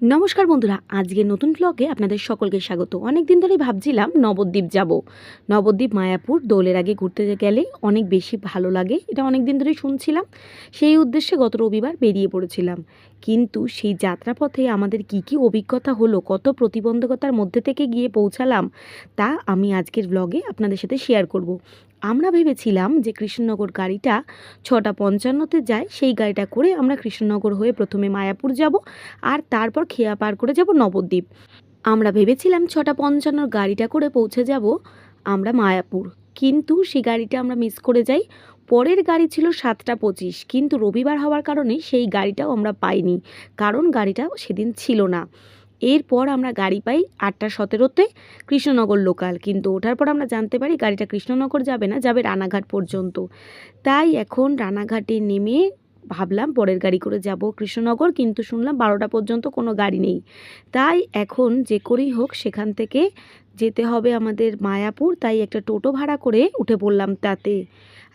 নমস্কার বন্ধুরা, আজকে নতুন ব্লগে আপনাদের সকলকে স্বাগত। অনেক দিন ধরেই ভাবছিলাম নবদ্বীপ যাব। নবদ্বীপ মায়াপুর দোলের আগে ঘুরতে গেলে অনেক বেশি ভালো লাগে, এটা অনেক দিন ধরেই শুনছিলাম। সেই উদ্দেশ্যে গত রবিবার বেরিয়ে পড়েছিলাম। কিন্তু সেই যাত্রাপথে আমাদের কি অভিজ্ঞতা হলো, কত প্রতিবন্ধকতার মধ্যে থেকে গিয়ে পৌঁছালাম, তা আমি আজকের ব্লগে আপনাদের সাথে শেয়ার করব। আমরা ভেবেছিলাম যে কৃষ্ণনগর গাড়িটা 6:55-তে যায়, সেই গাড়িটা করে আমরা কৃষ্ণনগর হয়ে প্রথমে মায়াপুর যাব, আর তারপর খেয়া পার করে যাব নবদ্বীপ। আমরা ভেবেছিলাম 6:55 গাড়িটা করে পৌঁছে যাব আমরা মায়াপুর, কিন্তু সেই গাড়িটা আমরা মিস করে যাই। পরের গাড়ি ছিল 7:25, কিন্তু রবিবার হওয়ার কারণে সেই গাড়িটাও আমরা পাইনি, কারণ গাড়িটা সেদিন ছিল না। এরপর আমরা গাড়ি পাই 8:17-তে, কৃষ্ণনগর লোকাল। কিন্তু ওঠার পর আমরা জানতে পারি গাড়িটা কৃষ্ণনগর যাবে না, যাবে রানাঘাট পর্যন্ত। তাই এখন রানাঘাটে নেমে ভাবলাম পরের গাড়ি করে যাব কৃষ্ণনগর, কিন্তু শুনলাম 12টা পর্যন্ত কোনো গাড়ি নেই। তাই এখন যে করেই হোক সেখান থেকে যেতে হবে আমাদের মায়াপুর। তাই একটা টোটো ভাড়া করে উঠে পড়লাম তাতে।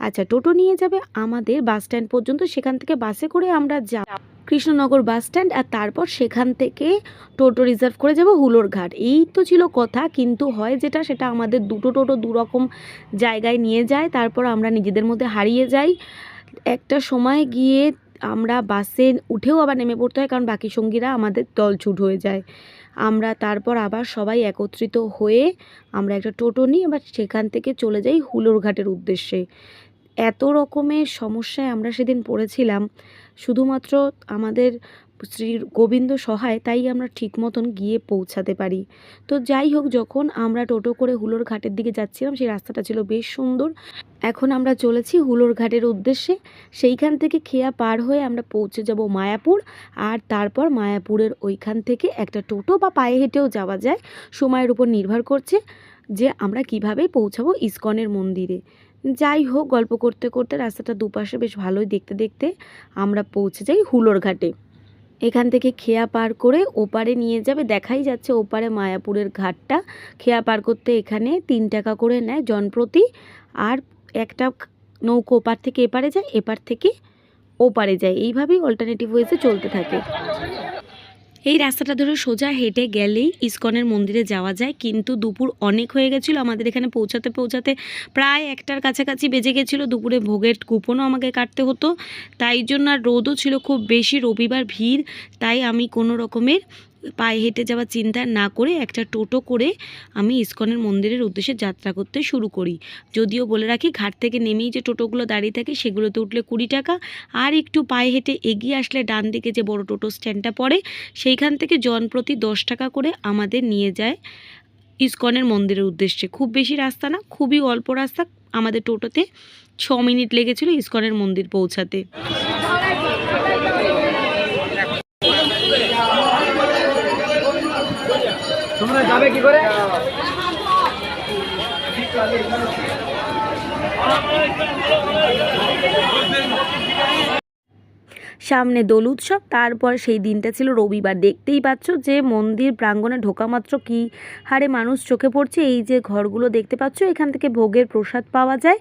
আচ্ছা, টোটো নিয়ে যাবে আমাদের বাস স্ট্যান্ড পর্যন্ত, সেখান থেকে বাসে করে আমরা যাব কৃষ্ণনগর বাস স্ট্যান্ড, আর তারপর সেখান থেকে টোটো রিজার্ভ করে যাব হুলোর ঘাট। এই তো ছিল কথা, কিন্তু হয় যেটা সেটা আমাদের দুটো টোটো দুরকম জায়গায় নিয়ে যায়, তারপর আমরা নিজেদের মধ্যে হারিয়ে যাই। একটা সময় গিয়ে আমরা বাসে উঠেও আবার নেমে পড়তে হয়, কারণ বাকি সঙ্গীরা আমাদের দলছুট হয়ে যায়। আমরা তারপর আবার সবাই একত্রিত হয়ে আমরা একটা টোটো নিই, আবার সেখান থেকে চলে যাই হুলোর ঘাটের উদ্দেশ্যে। এত রকমের সমস্যায় আমরা সেদিন পড়েছিলাম, শুধুমাত্র আমাদের শ্রী গোবিন্দ সহায়, তাই আমরা ঠিক মতন গিয়ে পৌঁছাতে পারি। তো যাই হোক, যখন আমরা টোটো করে হুলোর ঘাটের দিকে যাচ্ছিলাম, সেই রাস্তাটা ছিল বেশ সুন্দর। এখন আমরা চলেছি হুলোর ঘাটের উদ্দেশ্যে। সেইখান থেকে খেয়া পার হয়ে আমরা পৌঁছে যাব মায়াপুর, আর তারপর মায়াপুরের ওইখান থেকে একটা টোটো বা পায়ে হেঁটেও যাওয়া যায়, সময়ের উপর নির্ভর করছে যে আমরা কিভাবে পৌঁছাবো ইসকনের মন্দিরে। যাই হোক, গল্প করতে করতে রাস্তাটা দুপাশে বেশ ভালোই দেখতে দেখতে আমরা পৌঁছে যাই হুলোর ঘাটে। এখান থেকে খেয়া পার করে ওপারে নিয়ে যাবে, দেখাই যাচ্ছে ওপারে মায়াপুরের ঘাটটা। খেয়া পার করতে এখানে 3 টাকা করে নেয় জনপ্রতি, আর একটা নৌকো ওপার থেকে এপারে যায়, এপার থেকে ওপারে যায়, এইভাবেই অল্টারনেটিভ ওয়েজে চলতে থাকে। এই রাস্তাটা ধরে সোজা হেঁটে গেলেই ইসকনের মন্দিরে যাওয়া যায়, কিন্তু দুপুর অনেক হয়ে গেছিলো আমাদের এখানে পৌঁছাতে পৌঁছাতে, প্রায় 1টার কাছাকাছি বেজে গেছিলো। দুপুরে ভোগের কুপনও আমাকে কাটতে হতো, তাই জন্য, আর রোদও ছিল খুব বেশি, রবিবার ভিড়। তাই আমি কোনো রকমের পায়ে হেঁটে যাওয়ার চিন্তা না করে একটা টোটো করে আমি ইসকনের মন্দিরের উদ্দেশ্যে যাত্রা করতে শুরু করি। যদিও বলে রাখি, ঘাট থেকে নেমেই যে টোটোগুলো দাঁড়িয়ে থাকে সেগুলোতে উঠলে 20 টাকা, আর একটু পায়ে হেঁটে এগিয়ে আসলে ডান দিকে যে বড় টোটো স্ট্যান্ডটা পড়ে, সেইখান থেকে জনপ্রতি 10 টাকা করে আমাদের নিয়ে যায় ইসকনের মন্দিরের উদ্দেশ্যে। খুব বেশি রাস্তা না, খুবই অল্প রাস্তা। আমাদের টোটোতে 6 মিনিট লেগেছিল ইসকনের মন্দির পৌঁছাতে। তোমরা যাবে কি করে? সামনে দোল উৎসব, তারপর সেই দিনটা ছিল রবিবার। দেখতেই পাচ্ছ যে মন্দির প্রাঙ্গণে ঢোকা মাত্র কী হারে মানুষ চোখে পড়ছে। এই যে ঘরগুলো দেখতে পাচ্ছ, এখান থেকে ভোগের প্রসাদ পাওয়া যায়,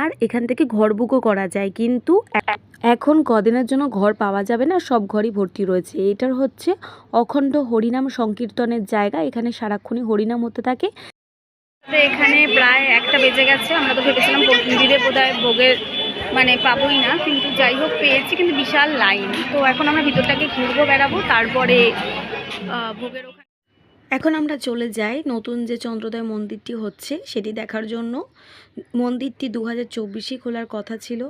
আর এখান থেকে ঘর বুকও করা যায়। কিন্তু এখন কদিনের জন্য ঘর পাওয়া যাবে না, সব ঘরই ভর্তি রয়েছে। এটার হচ্ছে অখণ্ড হরিনাম সংকীর্তনের জায়গা, এখানে সারাক্ষণই হরিনাম হতে থাকে। এখানে প্রায় 1টা বেজে গেছে। আমরা তো ভেবেছিলাম মন্দিরে বোধহয় ভোগের পাবোই না, কিন্তু যাই হোক পেয়েছি, কিন্তু বিশাল লাইন। তো এখন আমরা ভিতরটাকে ঘুরবো, বেড়াবো, তারপরে ভোগের ওখানে। এখন আমরা চলে যাই নতুন যে চন্দ্রোদয় মন্দিরটি হচ্ছে সেটি দেখার জন্য। মন্দিরটি 2024-এই খোলার কথা ছিল,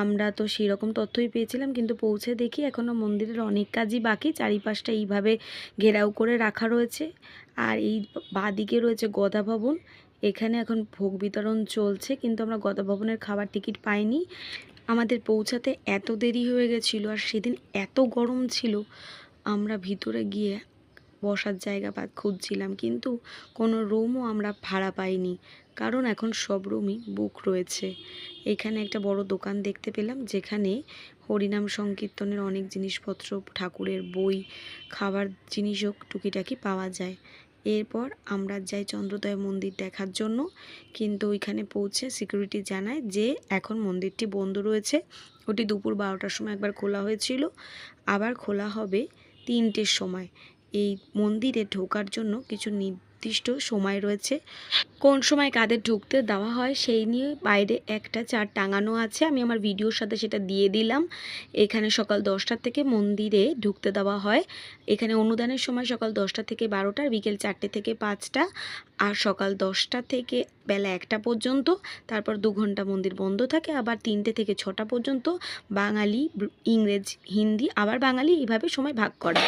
আমরা তো সেই রকম তথ্যই পেয়েছিলাম, কিন্তু পৌঁছে দেখি এখনও মন্দিরের অনেক কাজই বাকি। চারিপাশটা এইভাবে ঘেরাও করে রাখা রয়েছে, আর এই বাঁদিকে রয়েছে গদা ভবন। এখানে এখন ভোগ বিতরণ চলছে, কিন্তু আমরা গদা ভবনের খাবার টিকিট পাইনি। আমাদের পৌঁছাতে এত দেরি হয়ে গেছিলো, আর সেদিন এত গরম ছিল, আমরা ভিতরে গিয়ে বসার জায়গা খুঁজছিলাম, কিন্তু কোনো রুমও আমরা ভাড়া পাইনি, কারণ এখন সব রুমই বুক রয়েছে। এখানে একটা বড় দোকান দেখতে পেলাম, যেখানে হরিনাম সংকীর্তনের অনেক জিনিসপত্র, ঠাকুরের বই, খাবার জিনিসও টুকিটাকি পাওয়া যায়। এরপর আমরা যাই চন্দ্রোদয় মন্দির দেখার জন্য, কিন্তু ওইখানে পৌঁছে সিকিউরিটি জানায় যে এখন মন্দিরটি বন্ধ রয়েছে। ওটি দুপুর 12টার সময় একবার খোলা হয়েছিল, আবার খোলা হবে 3টের সময়। এই মন্দিরে ঢোকার জন্য কিছু নির্দিষ্ট সময় রয়েছে। কোন সময় কাদের ঢুকতে দেওয়া হয় সেই নিয়ে বাইরে একটা চার্ট টাঙানো আছে, আমি আমার ভিডিওর সাথে সেটা দিয়ে দিলাম। এখানে সকাল 10টা থেকে মন্দিরে ঢুকতে দেওয়া হয়। এখানে অনুদানের সময় সকাল 10টা থেকে 12টা, বিকেল 4টে থেকে 5টা, আর সকাল 10টা থেকে বেলা 1টা পর্যন্ত। তারপর 2 ঘন্টা মন্দির বন্ধ থাকে, আবার 3টে থেকে 6টা পর্যন্ত। বাঙালি, ইংরেজ, হিন্দি, আবার বাঙালি, এইভাবে সময় ভাগ করা।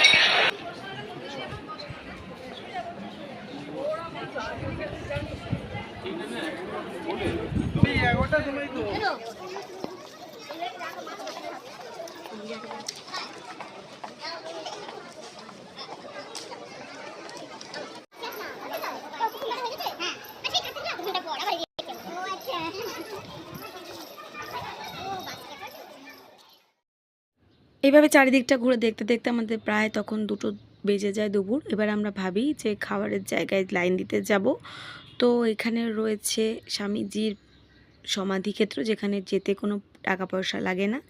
এইভাবে চারিদিকটা ঘুরে দেখতে দেখতে আমাদের প্রায় তখন 2টো বেজে যায় দুপুর। এবার আমরা ভাবি যে খাবারের জায়গায় লাইন দিতে যাব। তো এখানে রয়েছে স্বামীজির সমাধিক্ষেত্র, যেখানে যেতে কোনো টাকা পয়সা লাগে না।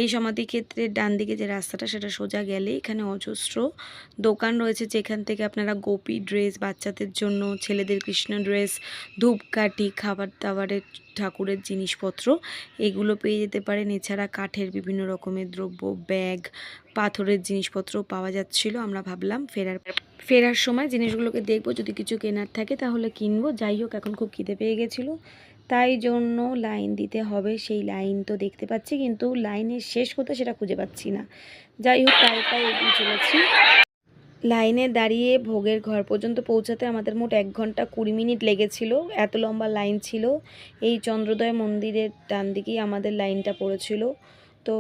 এই সমাধিক্ষেত্রের ডান দিকে যে রাস্তাটা, সেটা সোজা গেলে এখানে অজস্র দোকান রয়েছে, যেখান থেকে আপনারা গোপী ড্রেস, বাচ্চাদের জন্য, ছেলেদের কৃষ্ণ ড্রেস, ধূপকাঠি, খাবার দাবারের, ঠাকুরের জিনিসপত্র এগুলো পেয়ে যেতে পারেন। এছাড়া কাঠের বিভিন্ন রকমের দ্রব্য, ব্যাগ, পাথরের জিনিসপত্র পাওয়া যাচ্ছিল। আমরা ভাবলাম ফেরার সময় জিনিসগুলোকে দেখবো, যদি কিছু কেনার থাকে তাহলে কিনবো। যাই হোক, এখন খুব খিদে পেয়ে গেছিলো, তাই জন্য লাইন দিতে হবে। সেই লাইন তো দেখতে পাচ্ছি, কিন্তু লাইনের শেষ হতে সেটা খুঁজে পাচ্ছি না। যাই হোক, তাই এগিয়ে চলেছি। লাইনে দাঁড়িয়ে ভোগের ঘর পর্যন্ত পৌঁছাতে আমাদের মোট 1 ঘন্টা 20 মিনিট লেগেছিল। এত লম্বা লাইন ছিল। এই চন্দ্রোদয় মন্দিরের ডান দিকেই আমাদের লাইনটা পড়েছিল। তো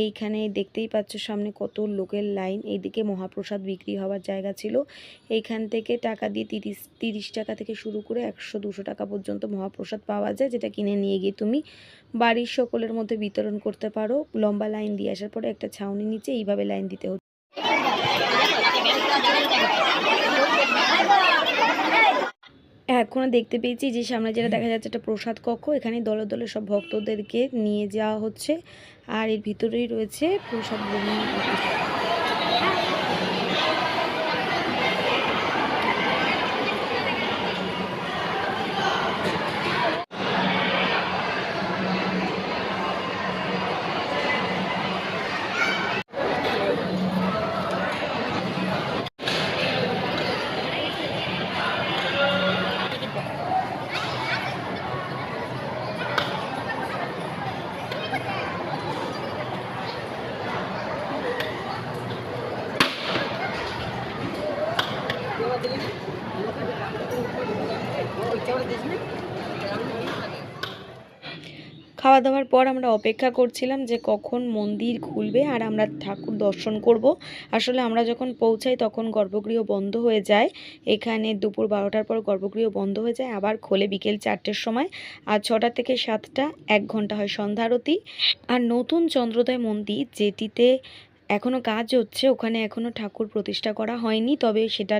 এইখানে দেখতেই পাচ্ছ সামনে কত লোকের লাইন। এইদিকে মহাপ্রসাদ বিক্রি হওয়ার জায়গা ছিল। এইখান থেকে টাকা দিয়ে 30 টাকা থেকে শুরু করে 100-200 টাকা পর্যন্ত মহাপ্রসাদ পাওয়া যায়, যেটা কিনে নিয়ে গিয়ে তুমি বাড়ির সকলের মধ্যে বিতরণ করতে পারো। লম্বা লাইন দিয়ে আসার পরে একটা ছাউনির নিচে এইভাবে লাইন দিতে হতো। এখনও দেখতে পেয়েছি যে সামনে যেটা দেখা যাচ্ছে একটা প্রসাদ কক্ষ। এখানে দলে দলে সব ভক্তদেরকে নিয়ে যাওয়া হচ্ছে, আর এর ভিতরেই রয়েছে প্রসাদ গ্রহণ। খাওয়া দাওয়ার পর আমরা অপেক্ষা করছিলাম যে কখন মন্দির খুলবে আর আমরা ঠাকুর দর্শন করব। আসলে আমরা যখন পৌঁছাই তখন গর্ভগৃহ বন্ধ হয়ে যায়। এখানে দুপুর 12টার পর গর্ভগৃহ বন্ধ হয়ে যায়, আবার খোলে বিকেল 4টের সময়। আর 6টা থেকে 7টা 1 ঘন্টা হয় সন্ধ্যা আরতি। আর নতুন চন্দ্রোদয় মন্দির যেটিতে এখনও কাজ হচ্ছে, ওখানে এখনও ঠাকুর প্রতিষ্ঠা করা হয়নি। তবে সেটা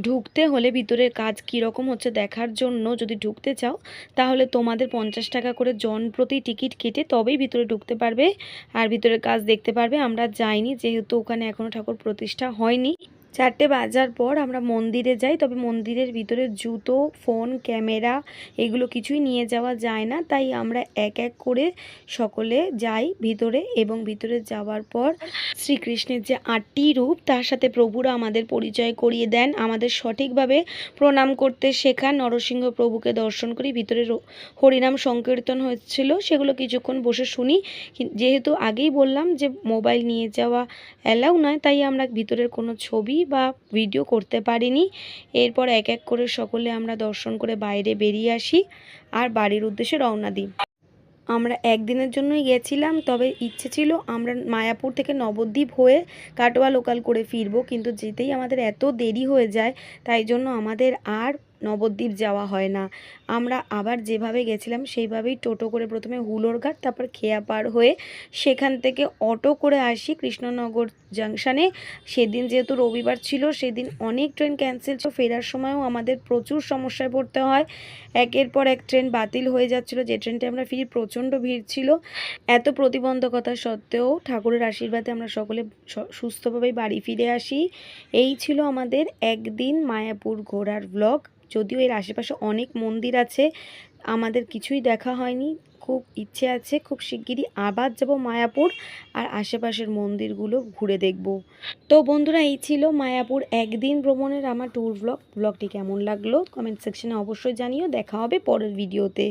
ঢুকতে হলে ভিতরের কাজ কীরকম হচ্ছে দেখার জন্য যদি ঢুকতে চাও, তাহলে তোমাদের 50 টাকা করে জন প্রতি টিকিট কেটে তবেই ভিতরে ঢুকতে পারবে আর ভিতরের কাজ দেখতে পারবে। আমরা যাইনি, যেহেতু ওখানে এখনও ঠাকুর প্রতিষ্ঠা হয়নি। 4টে বাজার পর আমরা মন্দিরে যাই, তবে মন্দিরের ভিতরে জুতো, ফোন, ক্যামেরা এগুলো কিছুই নিয়ে যাওয়া যায় না। তাই আমরা এক এক করে সকলে যাই ভিতরে, এবং ভিতরে যাওয়ার পর শ্রীকৃষ্ণের যে 8টি রূপ তার সাথে প্রভুরা আমাদের পরিচয় করিয়ে দেন, আমাদের সঠিকভাবে প্রণাম করতে শেখান। নরসিংহ প্রভুকে দর্শন করি। ভিতরে হরিনাম সংকীর্তন হচ্ছিল, সেগুলো কিছুক্ষণ বসে শুনি। যেহেতু আগেই বললাম যে মোবাইল নিয়ে যাওয়া অ্যালাউ নয়, তাই আমরা ভিতরের কোনো ছবি বা ভিডিও করতে পারিনি। এরপর এক এক করে সকলে আমরা দর্শন করে বাইরে বেরিয়ে আসি আর বাড়ির উদ্দেশ্যে রওনা দিই। আমরা একদিনের জন্যই গেছিলাম, তবে ইচ্ছে ছিল আমরা মায়াপুর থেকে নবদ্বীপ হয়ে কাটোয়া লোকাল করে ফিরবো, কিন্তু যেতেই আমাদের এত দেরি হয়ে যায়, তাই জন্য আমাদের আর নবদ্বীপ যাওয়া হয় না। আমরা আবার যেভাবে গেছিলাম সেইভাবেই টোটো করে প্রথমে হুলোরঘাট, তারপর খেয়া পার হয়ে সেখান থেকে অটো করে আসি কৃষ্ণনগর জাংশনে। সেদিন যেহেতু রবিবার ছিল, সেদিন অনেক ট্রেন ক্যান্সেল ছিল, ফেরার সময়ও আমাদের প্রচুর সমস্যায় পড়তে হয়। একের পর এক ট্রেন বাতিল হয়ে যাচ্ছিলো, যে ট্রেনটা আমরা ফিরি প্রচণ্ড ভিড় ছিল। এত প্রতিবন্ধকতা সত্ত্বেও ঠাকুরের আশীর্বাদে আমরা সকলে সুস্থভাবেই বাড়ি ফিরে আসি। এই ছিল আমাদের একদিন মায়াপুর ঘোরার ব্লগ। যদিও এর আশেপাশে অনেক মন্দির আছে, আমাদের কিছুই দেখা হয়নি। খুব ইচ্ছে আছে খুব শিগগিরই আবার যাব মায়াপুর আর আশেপাশের মন্দিরগুলো ঘুরে দেখব। তো বন্ধুরা, এই ছিল মায়াপুর একদিন ভ্রমণের আমার ট্যুর ব্লগটি কেমন লাগলো কমেন্ট সেকশনে অবশ্যই জানিও। দেখা হবে পরের ভিডিওতে।